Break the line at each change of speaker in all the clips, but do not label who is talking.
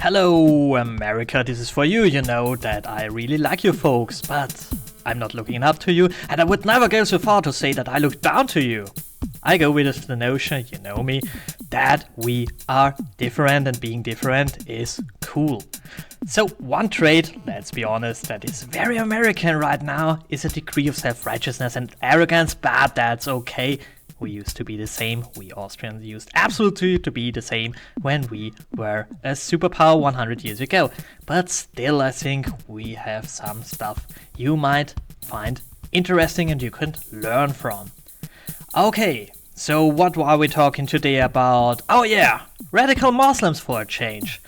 Hello, America, this is for you. You know that I really like you folks, but I'm not looking up to you, and I would never go so far to say that I look down to you. I go with the notion, you know me, that we are different and being different is cool. So one trait, let's be honest, that is very American right now is a degree of self-righteousness and arrogance, but that's okay. We used to be the same. We Austrians used absolutely to be the same when we were a superpower 100 years ago. But still, I think we have some stuff you might find interesting and you can learn from. Okay, so what are we talking today about? Oh yeah, radical Muslims for a change.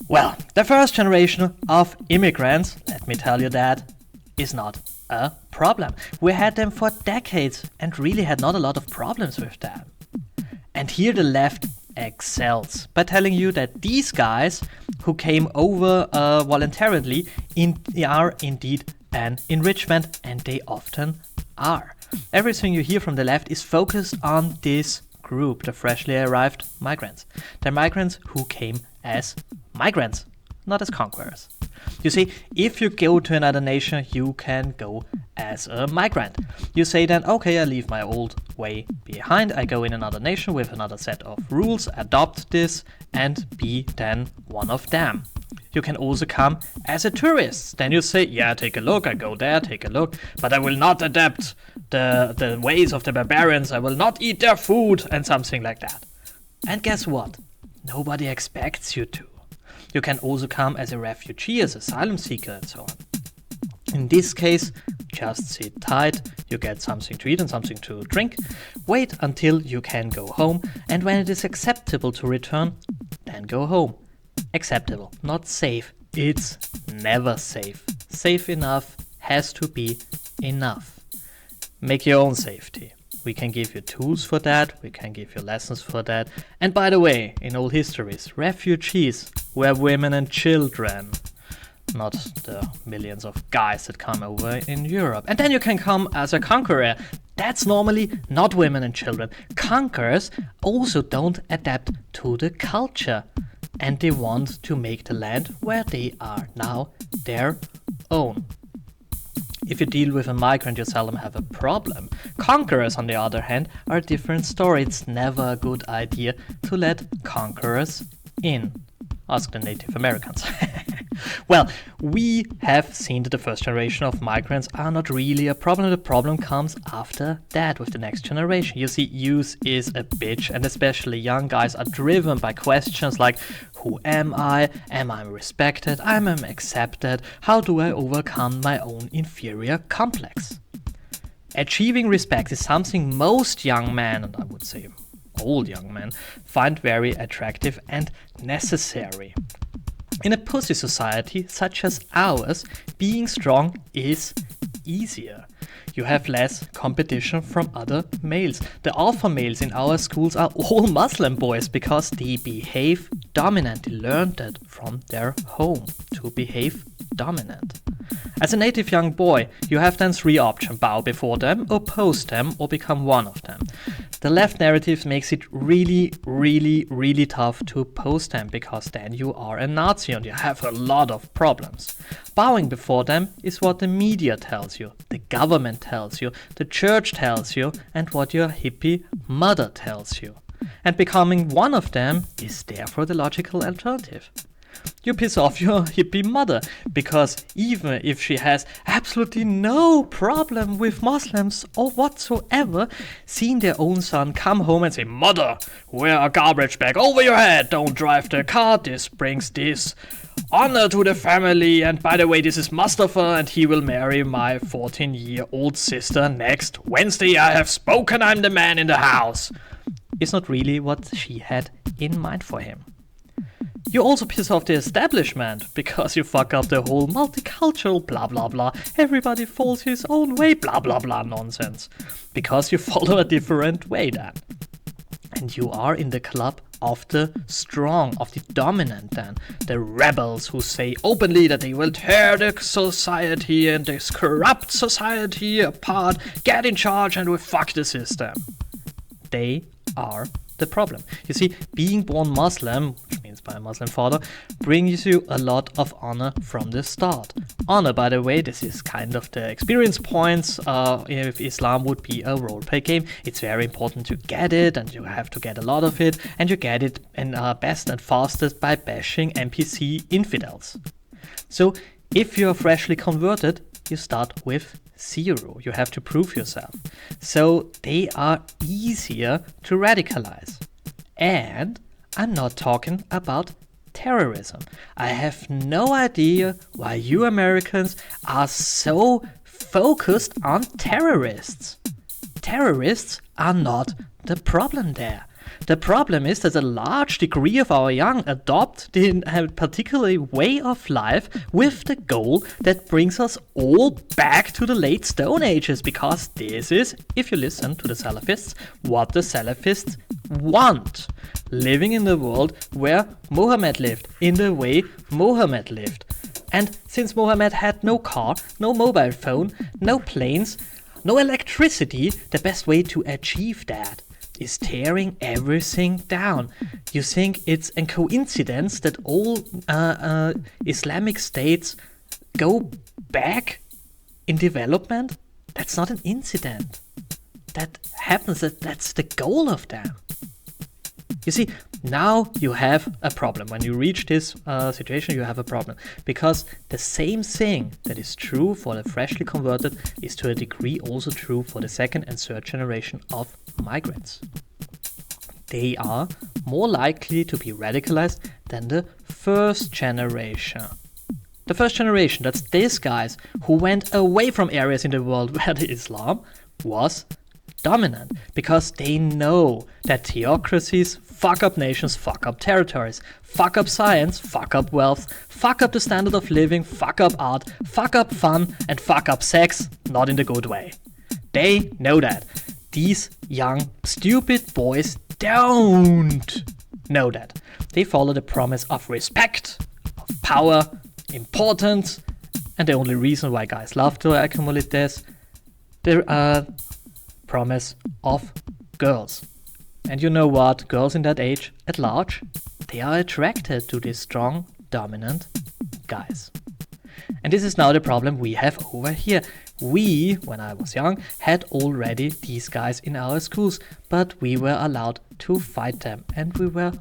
Well, the first generation of immigrants, let me tell you that, is not a problem. We had them for decades and really had not a lot of problems with them. And here the left excels by telling you that these guys who came over voluntarily are indeed an enrichment, and they often are. Everything you hear from the left is focused on this group, the freshly arrived migrants. The migrants who came as migrants, not as conquerors. You see, if you go to another nation, you can go as a migrant. You say then, okay, I leave my old way behind, I go in another nation with another set of rules, adopt this, and be then one of them. You can also come as a tourist. Then you say, yeah, take a look, I go there, take a look, but I will not adapt the ways of the barbarians, I will not eat their food, and something like that. And guess what? Nobody expects you to. You can also come as a refugee, as asylum seeker, and so on. In this case, just sit tight, you get something to eat and something to drink, wait until you can go home, and when it is acceptable to return, then go home. Acceptable, not safe. It's never safe. Safe enough has to be enough. Make your own safety. We can give you tools for that, we can give you lessons for that. And by the way, in old histories, refugees were women and children, not the millions of guys that come over in Europe. And then you can come as a conqueror. That's normally not women and children. Conquerors also don't adapt to the culture, and they want to make the land where they are now their own. If you deal with a migrant, you seldom have a problem. Conquerors, on the other hand, are a different story. It's never a good idea to let conquerors in. Ask the Native Americans. Well, we have seen that the first generation of migrants are not really a problem. The problem comes after that with the next generation. You see, youth is a bitch, and especially young guys are driven by questions like, who am I? Am I respected? Am I accepted? How do I overcome my own inferior complex? Achieving respect is something most young men, and I would say all young men, find very attractive and necessary. In a pussy society such as ours, being strong is easier. You have less competition from other males. The alpha males in our schools are all Muslim boys because they behave dominant. They learned that from their home to behave dominant. As a native young boy, you have then three options: bow before them, oppose them, or become one of them. The left narrative makes it really, really, really tough to oppose them because then you are a Nazi and you have a lot of problems. Bowing before them is what the media tells you, the government tells you, the church tells you, and what your hippie mother tells you. And becoming one of them is therefore the logical alternative. You piss off your hippie mother, because even if she has absolutely no problem with Muslims or whatsoever, seeing their own son come home and say, "Mother, wear a garbage bag over your head, don't drive the car, this brings this honor to the family, and by the way, this is Mustafa and he will marry my 14-year-old sister next Wednesday, I have spoken, I'm the man in the house," is not really what she had in mind for him. You also piss off the establishment because you fuck up the whole multicultural blah blah blah, everybody falls his own way blah blah blah nonsense, because you follow a different way then. And you are in the club of the strong, of the dominant then, the rebels who say openly that they will tear the society and this corrupt society apart, get in charge and will fuck the system. They are the problem. You see, being born Muslim, which means raised by a Muslim father, brings you a lot of honor from the start. Honor, by the way, this is kind of the experience points. If Islam would be a roleplay game, it's very important to get it, and you have to get a lot of it, and you get it best and fastest by bashing NPC infidels. So if you're freshly converted, you start with 0. You have to prove yourself. So they are easier to radicalize. And I'm not talking about terrorism. I have no idea why you Americans are so focused on terrorists. Terrorists are not the problem there. The problem is that a large degree of our young adopt the particular way of life with the goal that brings us all back to the late Stone Ages, because this is, if you listen to the Salafists, what the Salafists want. Living in the world where Muhammad lived, in the way Muhammad lived. And since Muhammad had no car, no mobile phone, no planes, no electricity, the best way to achieve that is tearing everything down. You think it's a coincidence that all Islamic states go back in development? That's not an incident. That happens, that's the goal of them. You see, now you have a problem. When you reach this situation, you have a problem. Because the same thing that is true for the freshly converted is to a degree also true for the second and third generation of migrants. They are more likely to be radicalized than the first generation. The first generation, that's these guys who went away from areas in the world where the Islam was dominant, because they know that theocracies fuck up nations, fuck up territories, fuck up science, fuck up wealth, fuck up the standard of living, fuck up art, fuck up fun, and fuck up sex, not in the good way. They know that. These young, stupid boys don't know that. They follow the promise of respect, of power, importance, and the only reason why guys love to accumulate this, the promise of girls. And you know what? Girls in that age, at large, they are attracted to these strong, dominant guys. And this is now the problem we have over here. We, when I was young, had already these guys in our schools, but we were allowed to fight them, and we were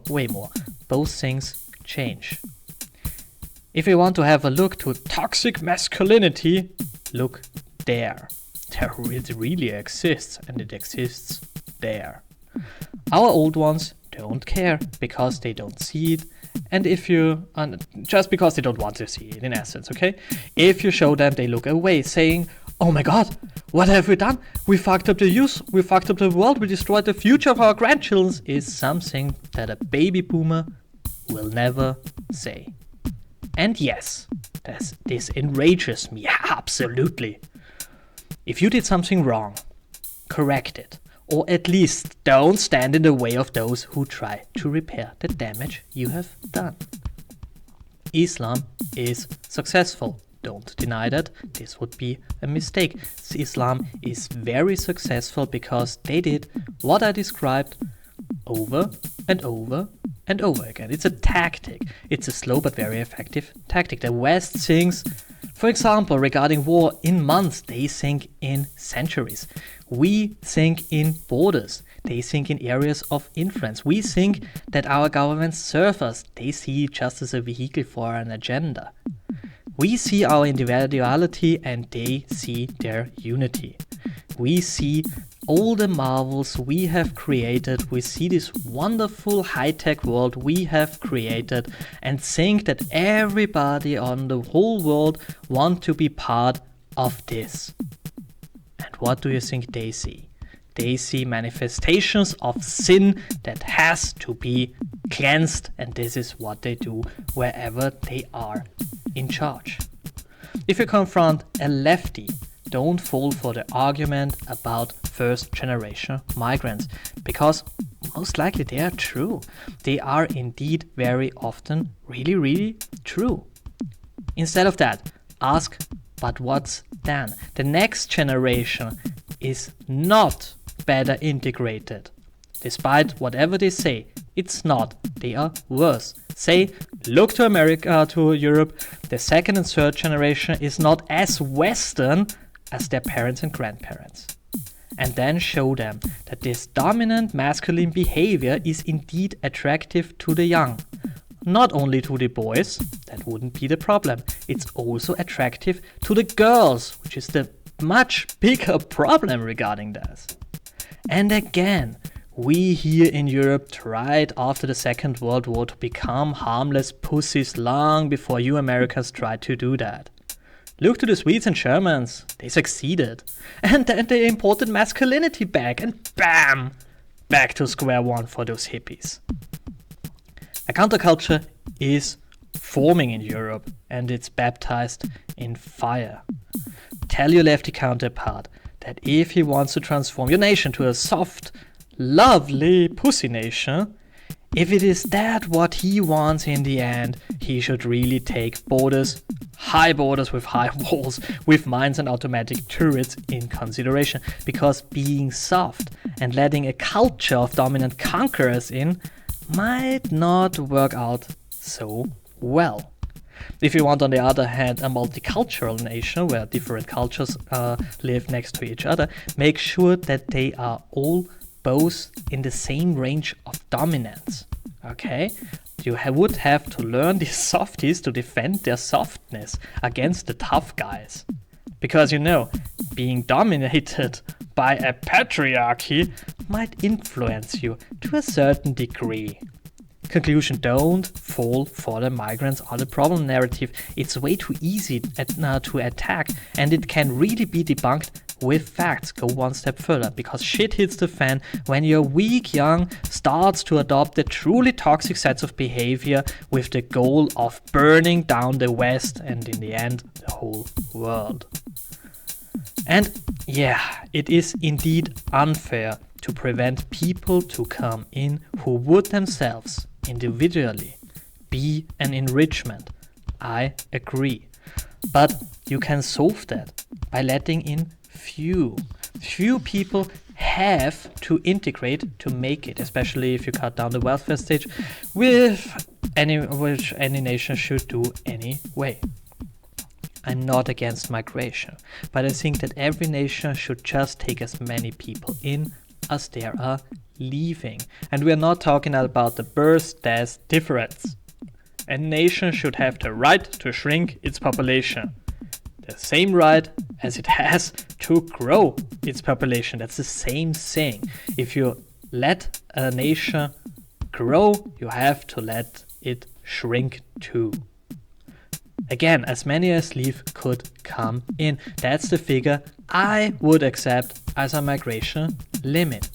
way more. Both things change. If you want to have a look to toxic masculinity, look there. It really exists, and it exists there. Our old ones don't care because they don't see it, and just because they don't want to see it, in essence, okay? If you show them, they look away, saying, "Oh my god, what have we done? We fucked up the youth, we fucked up the world, we destroyed the future of our grandchildren," is something that a baby boomer will never say. And yes, this enrages me, absolutely. If you did something wrong, correct it. Or at least don't stand in the way of those who try to repair the damage you have done. Islam is successful. Don't deny that. This would be a mistake. Islam is very successful because they did what I described over and over and over again. It's a tactic. It's a slow but very effective tactic. The West thinks, for example, regarding war, in months, they think in centuries. We think in borders. They think in areas of influence. We think that our governments serve us. They see it just as a vehicle for an agenda. We see our individuality and they see their unity. We see all the marvels we have created. We see this wonderful high-tech world we have created and think that everybody on the whole world want to be part of this. And what do you think they see? They see manifestations of sin that has to be cleansed, and this is what they do wherever they are in charge. If you confront a lefty, don't fall for the argument about first generation migrants, because most likely they are true. They are indeed very often really true. Instead of that, ask, but what's then? The next generation is not better integrated. Despite whatever they say, It's not. They are worse. Say, look to America, to Europe. The second and third generation is not as Western as their parents and grandparents. And then show them that this dominant masculine behavior is indeed attractive to the young. Not only to the boys, that wouldn't be the problem. It's also attractive to the girls, which is the much bigger problem regarding this. And again, we here in Europe tried after the Second World War to become harmless pussies long before you Americans tried to do that. Look to the Swedes and Germans, they succeeded. And then they imported masculinity back, and bam! Back to square one for those hippies. A counterculture is forming in Europe, and it's baptized in fire. Tell your lefty counterpart that if he wants to transform your nation to a soft, lovely pussy nation, if it is that what he wants in the end, he should really take borders, high borders with high walls, with mines and automatic turrets in consideration. Because being soft and letting a culture of dominant conquerors in might not work out so well. If you want, on the other hand, a multicultural nation where different cultures live next to each other, make sure that they are all both in the same range of dominance. Okay? You would have to learn these softies to defend their softness against the tough guys. Because being dominated by a patriarchy might influence you to a certain degree. Conclusion: don't fall for the migrants are the problem narrative. It's way too easy to attack, and it can really be debunked with facts. Go one step further, because shit hits the fan when your weak young starts to adopt the truly toxic sets of behavior with the goal of burning down the West and in the end the whole world. And yeah, it is indeed unfair to prevent people to come in who would themselves individually be an enrichment. I agree. But you can solve that by letting in few. Few people have to integrate to make it, especially if you cut down the welfare stage, which any nation should do anyway. I'm not against migration, but I think that every nation should just take as many people in as there are leaving. And we're not talking about the birth-death difference. A nation should have the right to shrink its population. The same right as it has to grow its population. That's the same thing. If you let a nation grow, you have to let it shrink too. Again, as many as leave could come in. That's the figure I would accept as a migration limit.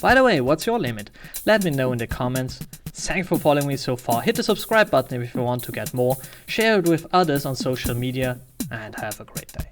By the way, what's your limit? Let me know in the comments. Thanks for following me so far. Hit the subscribe button if you want to get more. Share it with others on social media and have a great day.